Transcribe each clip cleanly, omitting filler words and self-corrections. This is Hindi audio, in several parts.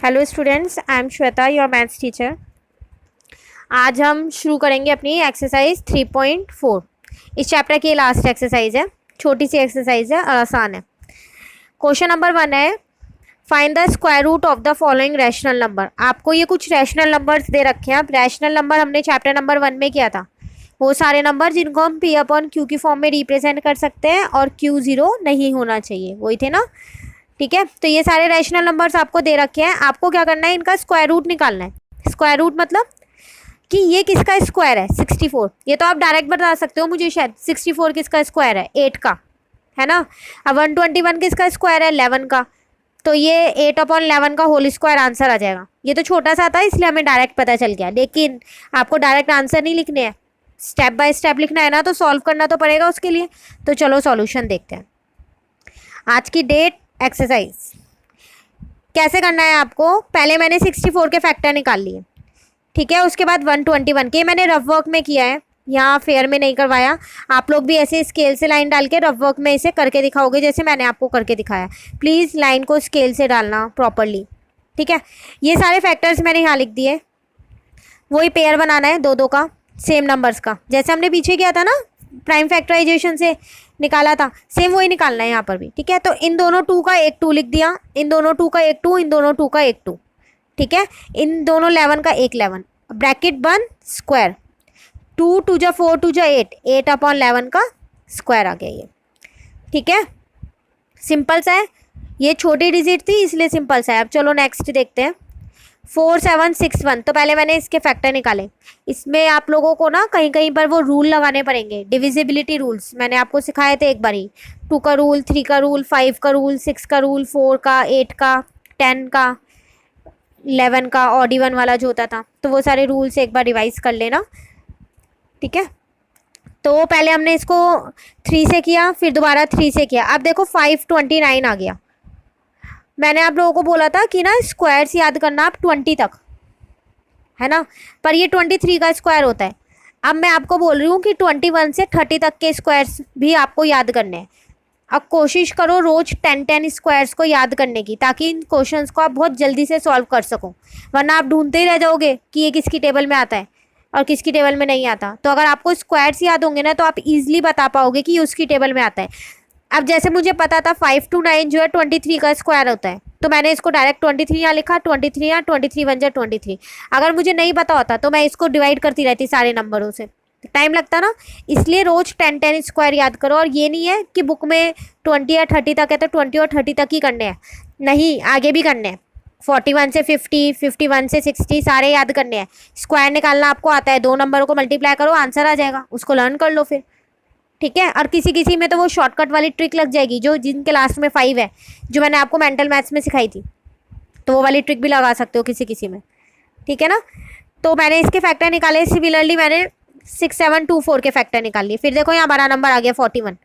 Hello students, I am Shweta, your maths teacher. आज हम शुरू करेंगे अपनी एक्सरसाइज 3.4। इस चैप्टर की लास्ट एक्सरसाइज है, छोटी सी एक्सरसाइज है और आसान है। क्वेश्चन नंबर 1 है, find the square root of the following rational number. आपको ये कुछ रैशनल नंबर्स दे रखे हैं। अब रैशनल नंबर हमने चैप्टर नंबर 1 में किया था, वो सारे नंबर जिनको हम पी अपॉन क्यू की फॉर्म में रिप्रेजेंट कर सकते हैं और क्यू जीरो नहीं होना चाहिए, वही थे ना। ठीक है, तो ये सारे रैशनल नंबर्स आपको दे रखे हैं। आपको क्या करना है, इनका स्क्वायर रूट निकालना है। स्क्वायर रूट मतलब कि ये किसका स्क्वायर है, 64। ये तो आप डायरेक्ट बता सकते हो मुझे, शायद 64 किसका स्क्वायर है, 8 का, है ना। अब 121 किसका स्क्वायर है, 11 का। तो ये 8 अपॉन 11 का होल स्क्वायर आंसर आ जाएगा। ये तो छोटा सा था इसलिए हमें डायरेक्ट पता चल गया, लेकिन आपको डायरेक्ट आंसर नहीं लिखने हैं, स्टेप बाय स्टेप लिखना है ना, तो सॉल्व करना तो पड़ेगा उसके लिए। तो चलो सॉल्यूशन देखते हैं। आज की डेट एक्सरसाइज कैसे करना है आपको, पहले मैंने 64 के फैक्टर निकाल लिए, ठीक है। उसके बाद 121 के मैंने रफ वर्क में किया है, यहाँ फेयर में नहीं करवाया। आप लोग भी ऐसे स्केल से लाइन डाल के रफ वर्क में इसे करके दिखाओगे जैसे मैंने आपको करके दिखाया। प्लीज़ लाइन को स्केल से डालना प्रॉपरली, ठीक है। ये सारे फैक्टर्स मैंने यहाँ लिख दिए। वही पेयर बनाना है दो दो का, सेम नंबर्स का, जैसे हमने पीछे किया था ना, प्राइम फैक्टराइजेशन से निकाला था, सेम वही निकालना है यहाँ पर भी, ठीक है। तो इन दोनों 2 का एक 2 लिख दिया, इन दोनों 2 का एक 2, इन दोनों 2 का एक 2, ठीक है। इन दोनों 11 का एक 11, ब्रैकेट बन स्क्वायर, 2 2 जा 4 2 जा 8, 8 अपॉन 11 का स्क्वायर आ गया ये, ठीक है। सिंपल सा है, ये छोटी डिजिट थी इसलिए सिंपल सा है। अब चलो नेक्स्ट देखते हैं। 4761, तो पहले मैंने इसके फैक्टर निकाले। इसमें आप लोगों को ना कहीं कहीं पर वो रूल लगाने पड़ेंगे, डिविजिबिलिटी रूल्स मैंने आपको सिखाए थे एक बार ही। 2 का रूल, 3 का रूल, 5 का रूल, 6 का रूल, 4 का, 8 का, 10 का, 11 का, ऑड इवन वाला जो होता था। तो वो सारे रूल्स एक बार रिवाइज कर लेना, ठीक है। तो पहले हमने इसको 3 से किया, फिर दोबारा 3 से किया। अब देखो 529 आ गया। मैंने आप लोगों को बोला था कि ना स्क्वायर्स याद करना आप 20 तक, है ना, पर ये 23 का स्क्वायर होता है। अब मैं आपको बोल रही हूँ कि 21 से 30 तक के स्क्वायर्स भी आपको याद करने हैं। अब कोशिश करो रोज 10 स्क्वायर्स को याद करने की, ताकि इन क्वेश्चंस को आप बहुत जल्दी से सॉल्व कर सको, वरना आप ढूंढते ही रह जाओगे कि ये किसकी टेबल में आता है और किसकी टेबल में नहीं आता। तो अगर आपको स्क्वायर्स याद होंगे ना, तो आप इजीली बता पाओगे कि ये उसकी टेबल में आता है। अब जैसे मुझे पता था 5 to 9 जो है 23 का स्क्वायर होता है, तो मैंने इसको डायरेक्ट 23 यहाँ लिखा, 23 यहाँ, 23 1 जा 23। अगर मुझे नहीं पता होता तो मैं इसको डिवाइड करती रहती सारे नंबरों से, टाइम लगता ना। इसलिए रोज 10 स्क्वायर याद करो। और ये नहीं है कि बुक में 20 या 30 तक है तो 20 और 30 तक ही करने हैं, नहीं, आगे भी करने हैं। 41 से 50, 51 से 60 सारे याद करने हैं। स्क्वायर निकालना आपको आता है, 2 नंबरों को मल्टीप्लाई करो, आंसर आ जाएगा, उसको लर्न कर लो फिर, ठीक है। और किसी किसी में तो वो शॉर्टकट वाली ट्रिक लग जाएगी, जो जिनके लास्ट में 5 है, जो मैंने आपको मेंटल मैथ्स में सिखाई थी, तो वो वाली ट्रिक भी लगा सकते हो किसी किसी में, ठीक है ना। तो मैंने इसके फैक्टर निकाले। सिमिलरली मैंने 6724 के फैक्टर निकाल लिए। फिर देखो यहाँ बड़ा नंबर आ गया 41।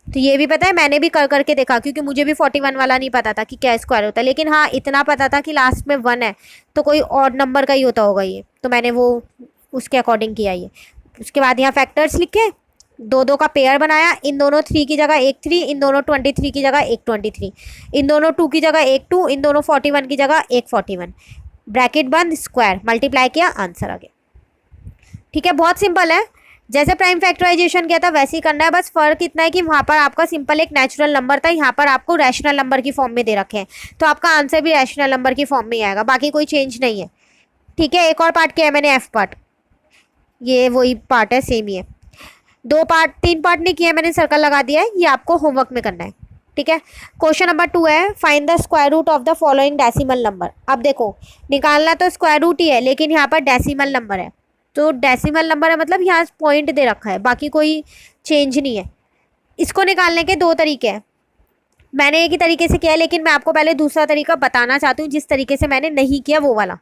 तो ये भी पता है, मैंने भी कर करके देखा, क्योंकि मुझे भी 41 वाला नहीं पता था कि क्या स्क्वायर होता है, लेकिन हाँ इतना पता था कि लास्ट में 1 है तो कोई ऑड नंबर का ही होता होगा ये, तो मैंने वो उसके अकॉर्डिंग किया ये। उसके बाद यहाँ फैक्टर्स लिखे, 2 2 का पेयर बनाया। इन दोनों 3 की जगह एक 3, इन दोनों 23 की जगह एक 23, इन दोनों 2 की जगह एक 2, इन दोनों 41 की जगह एक 41, ब्रैकेट बंद, स्क्वायर, मल्टीप्लाई किया, आंसर आ गया, ठीक है। बहुत सिंपल है, जैसे प्राइम फैक्टराइजेशन किया था वैसे ही करना है। बस फर्क इतना है कि वहाँ पर आपका सिंपल एक नेचुरल नंबर था, यहाँ पर आपको रैशनल नंबर की फॉर्म में दे रखे हैं, तो आपका आंसर भी रैशनल नंबर की फॉर्म में ही आएगा, बाकी कोई चेंज नहीं है, ठीक है। एक और पार्ट किया है मैंने, एफ पार्ट, ये वही पार्ट है, सेम ही है। 3 पार्ट नहीं किया मैंने, सर्कल लगा दिया है, ये आपको होमवर्क में करना है, ठीक है। क्वेश्चन नंबर 2 है, find the square root of the following decimal number. अब देखो निकालना तो स्क्वायर रूट ही है, लेकिन यहाँ पर डेसिमल नंबर है, तो डेसिमल नंबर है मतलब यहाँ पॉइंट दे रखा है, बाकी कोई चेंज नहीं है। इसको निकालने के 2 तरीके हैं, मैंने एक ही तरीके से किया है, लेकिन मैं आपको पहले दूसरा तरीका बताना चाहती हूँ, जिस तरीके से मैंने नहीं किया वो वाला।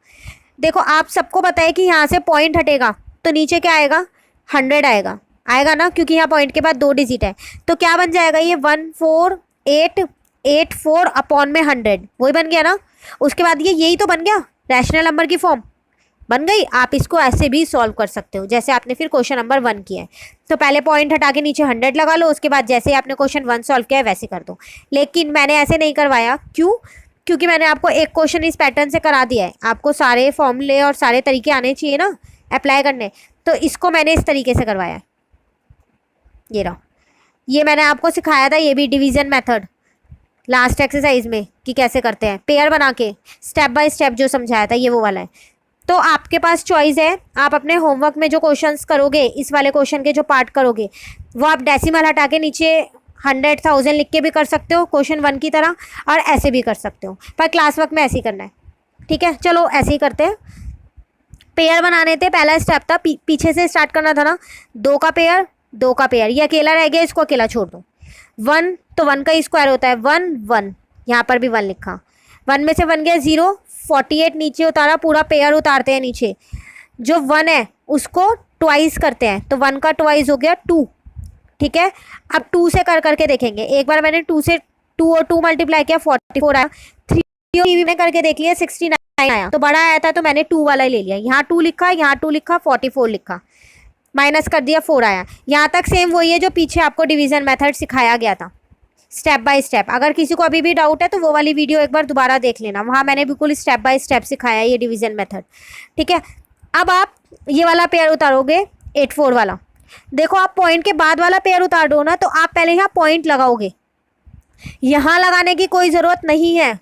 देखो आप सबको पता है कि यहाँ से पॉइंट हटेगा तो नीचे क्या आएगा, 100 आएगा, आएगा ना, क्योंकि यहाँ पॉइंट के बाद 2 डिजिट है। तो क्या बन जाएगा ये, 1484 अपॉन में 100, वही बन गया ना। उसके बाद ये यही तो बन गया, रैशनल नंबर की फॉर्म बन गई। आप इसको ऐसे भी सॉल्व कर सकते हो जैसे आपने फिर क्वेश्चन नंबर 1 किया है। तो पहले पॉइंट हटा के नीचे 100 लगा लो, उसके बाद जैसे ही आपने क्वेश्चन 1 सॉल्व किया है वैसे कर दो। लेकिन मैंने ऐसे नहीं करवाया, क्यों, क्योंकि मैंने आपको एक क्वेश्चन इस पैटर्न से करा दिया है, आपको सारे फॉर्मूले और सारे तरीके आने चाहिए ना अप्लाई करने, तो इसको मैंने इस तरीके से करवाया है। ये रहा, ये मैंने आपको सिखाया था, ये भी डिवीजन मेथड लास्ट एक्सरसाइज में कि कैसे करते हैं पेयर बना के, स्टेप बाय स्टेप जो समझाया था ये वो वाला है। तो आपके पास चॉइस है, आप अपने होमवर्क में जो क्वेश्चंस करोगे, इस वाले क्वेश्चन के जो पार्ट करोगे, वो आप डेसिमल हटा के नीचे 100,000 लिख के भी कर सकते हो क्वेश्चन 1 की तरह, और ऐसे भी कर सकते हो, पर क्लास वर्क में ऐसे ही करना है। ठीक है, चलो ऐसे ही करते हैं। पेयर बनाने थे, पहला स्टेप था, पीछे से स्टार्ट करना था ना, 2 का पेयर 2 का पेयर, ये अकेला रह गया, इसको अकेला छोड़ दो। 1 तो 1 का स्क्वायर होता है 1 1, यहाँ पर भी 1 लिखा, 1 में से 1 गया 0, 48 नीचे उतारा, पूरा पेयर उतारते हैं नीचे, जो 1 है उसको ट्वाइस करते हैं, तो 1 का ट्वाइस हो गया 2। ठीक है, अब 2 से कर करके देखेंगे, एक बार मैंने 2 से 2 और 2 मल्टीप्लाई किया 44 आया, 3 में करके देख लिया 69 आया, तो बड़ा आया था तो मैंने 2 वाला ही ले लिया, यहाँ 2 लिखा, यहाँ 2 लिखा, 44 लिखा, माइनस कर दिया 4 आया। यहाँ तक सेम वही है जो पीछे आपको डिवीजन मेथड सिखाया गया था स्टेप बाय स्टेप। अगर किसी को अभी भी डाउट है तो वो वाली वीडियो एक बार दोबारा देख लेना, वहाँ मैंने बिल्कुल स्टेप बाय स्टेप सिखाया ये डिवीजन मेथड। ठीक है, अब आप ये वाला पेयर उतारोगे 84 वाला, देखो आप पॉइंट के बाद वाला पेयर उतार दो ना, तो आप पहले यहाँ पॉइंट लगाओगे, यहाँ लगाने की कोई ज़रूरत नहीं है,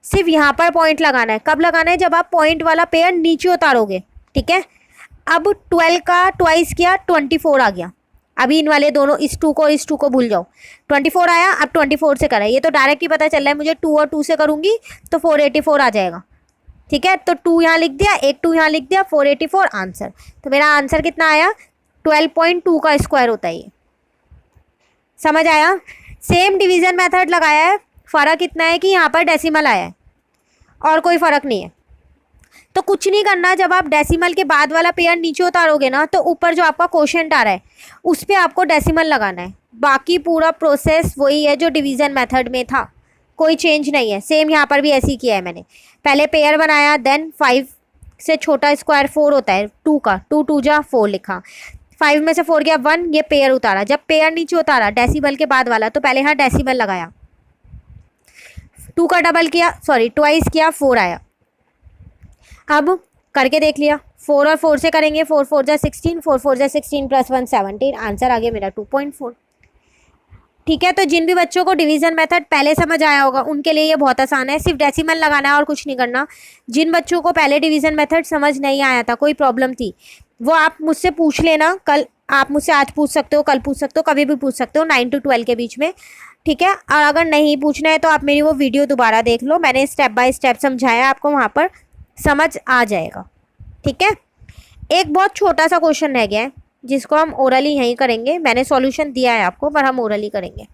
सिर्फ यहाँ पर पॉइंट लगाना है। कब लगाना है? जब आप पॉइंट वाला पेयर नीचे उतारोगे। ठीक है, अब 12 का ट्वाइस किया 24 आ गया, अभी इन वाले दोनों, इस 2 को और इस 2 को भूल जाओ, 24 आया, अब 24 से करा, ये तो डायरेक्ट ही पता चल रहा है मुझे, 2 और 2 से करूँगी तो 484 आ जाएगा। ठीक है, तो 2 यहाँ लिख दिया, एक 2 यहाँ लिख दिया, 484 आंसर। तो मेरा आंसर कितना आया? 12.2 का स्क्वायर होता है ये। समझ आया? सेम डिवीजन मेथड लगाया है, फ़र्क इतना है कि यहाँ पर डेसिमल आया है और कोई फ़र्क नहीं है। तो कुछ नहीं करना, जब आप डेसिमल के बाद वाला पेयर नीचे उतारोगे ना, तो ऊपर जो आपका क्वोशिएंट आ रहा है उस पर आपको डेसिमल लगाना है। बाकी पूरा प्रोसेस वही है जो डिवीज़न मेथड में था, कोई चेंज नहीं है। सेम यहाँ पर भी ऐसे ही किया है मैंने, पहले पेयर बनाया, देन 5 से छोटा स्क्वायर 4 होता है 2 का, 2 2 जा 4 लिखा, 5 में से 4 गया 1, ये पेयर उतारा। जब पेयर नीचे उतारा डेसिमल के बाद वाला, तो पहले यहाँ डेसिमल लगाया, 2 का डबल किया, सॉरी ट्वाइस किया, 4 आया। अब करके देख लिया, 4 और 4 से करेंगे, 4 4 जा 16, 4 4 जा 16 प्लस 1 17, आंसर आ गया मेरा 2.4। ठीक है, तो जिन भी बच्चों को डिवीजन मेथड पहले समझ आया होगा उनके लिए ये बहुत आसान है, सिर्फ डेसिमल लगाना है और कुछ नहीं करना। जिन बच्चों को पहले डिवीजन मेथड समझ नहीं आया था, कोई प्रॉब्लम थी, वो आप मुझसे पूछ लेना, कल आप मुझसे आज पूछ सकते हो, कल पूछ सकते हो, कभी भी पूछ सकते हो 9 to 12 के बीच में। ठीक है, और अगर नहीं पूछना है तो आप मेरी वो वीडियो दोबारा देख लो, मैंने स्टेप बाय स्टेप समझाया, आपको वहाँ पर समझ आ जाएगा। ठीक है, एक बहुत छोटा सा क्वेश्चन रह गया है जिसको हम ओरली यहीं करेंगे, मैंने सॉल्यूशन दिया है आपको पर हम ओरली करेंगे।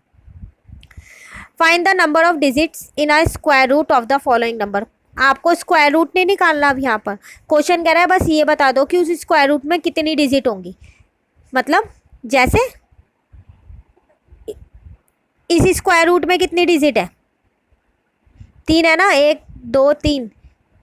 Find the number of digits in a square root of the following number. आपको स्क्वायर रूट नहीं निकालना, अब यहाँ पर क्वेश्चन कह रहा है बस ये बता दो कि उस स्क्वायर रूट में कितनी डिजिट होंगी। मतलब जैसे इस स्क्वायर रूट में कितनी डिजिट है? 3 है ना, 1 2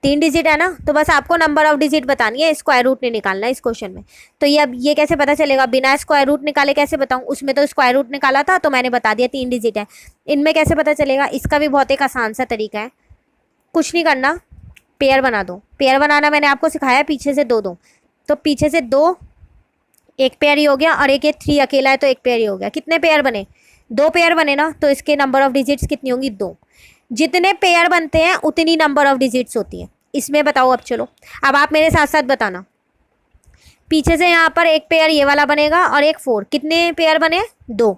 3 डिजिट है ना, तो बस आपको नंबर ऑफ डिजिट बतानी है, स्क्वायर रूट नहीं निकालना है इस क्वेश्चन में। तो ये अब ये कैसे पता चलेगा? बिना स्क्वायर रूट निकाले कैसे बताऊं? उसमें तो स्क्वायर रूट निकाला था तो मैंने बता दिया 3 डिजिट है, इनमें कैसे पता चलेगा? इसका भी बहुत एक आसान सा तरीका है, कुछ नहीं करना, पेयर बना दो। पेयर बनाना मैंने आपको सिखाया, पीछे से 2 2, तो पीछे से 2 एक पेयर ही हो गया, और एक ये 3 अकेला है तो एक पेयर ही हो गया। कितने पेयर बने? 2 पेयर बने ना, तो इसके नंबर ऑफ डिजिट्स कितनी होंगी? 2। जितने पेयर बनते हैं उतनी नंबर ऑफ डिजिट्स होती है। इसमें बताओ, अब चलो, अब आप मेरे साथ साथ बताना, पीछे से यहाँ पर एक पेयर ये वाला बनेगा और एक 4, कितने पेयर बने? 2,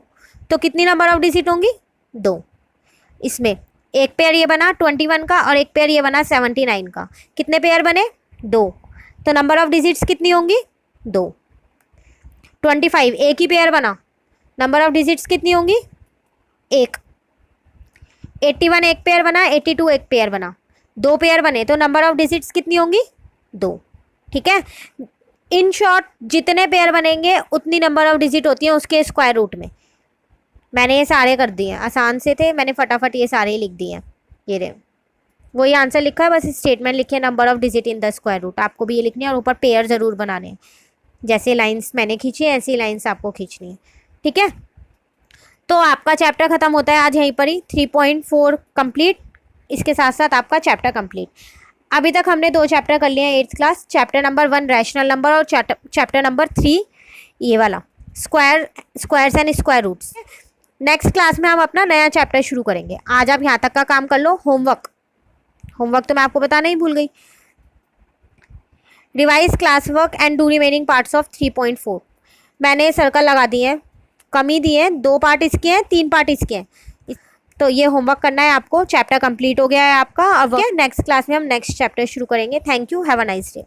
तो कितनी नंबर ऑफ डिजिट होंगी? 2। इसमें एक पेयर ये बना 21 का और एक पेयर ये बना 79 का, कितने पेयर बने? 2, तो नंबर ऑफ डिजिट्स कितनी होंगी? 2। 25 एक ही पेयर बना, नंबर ऑफ डिजिट्स कितनी होंगी? 1। 81 एक पेयर बना, 82 एक पेयर बना, 2 पेयर बने, तो नंबर ऑफ डिजिट्स कितनी होंगी? 2। ठीक है, इन शॉर्ट जितने पेयर बनेंगे उतनी नंबर ऑफ डिजिट होती है उसके स्क्वायर रूट में। मैंने ये सारे कर दिए, आसान से थे, मैंने फटाफट ये सारे लिख दिए हैं। ये रहे, वही आंसर लिखा है, बस स्टेटमेंट लिखे number of digit in the square root, आपको भी ये लिखनी है और ऊपर पेयर ज़रूर बनाने हैं। जैसे लाइन्स मैंने खींची है ऐसी लाइन्स आपको खींचनी है। ठीक है, तो आपका चैप्टर ख़त्म होता है आज यहीं पर ही, 3.4 कंप्लीट। इसके साथ साथ आपका चैप्टर कंप्लीट। अभी तक हमने 2 चैप्टर कर लिए हैं 8th class, chapter number 1 rational number और चैप्टर नंबर 3 ये वाला squares and square roots. Next class में हम अपना नया चैप्टर शुरू करेंगे। आज आप यहाँ तक का काम कर लो। होमवर्क तो मैं आपको बताना ही भूल गई। Revise class work and do remaining parts of 3.4। मैंने सर्कल लगा दिए हैं, कमी दिए हैं, 2 पार्ट इसके हैं, 3 पार्ट इसके हैं। तो ये होमवर्क करना है आपको। चैप्टर कंप्लीट हो गया है आपका। अब नेक्स्ट क्लास में हम नेक्स्ट चैप्टर शुरू करेंगे। Thank you, have a nice day.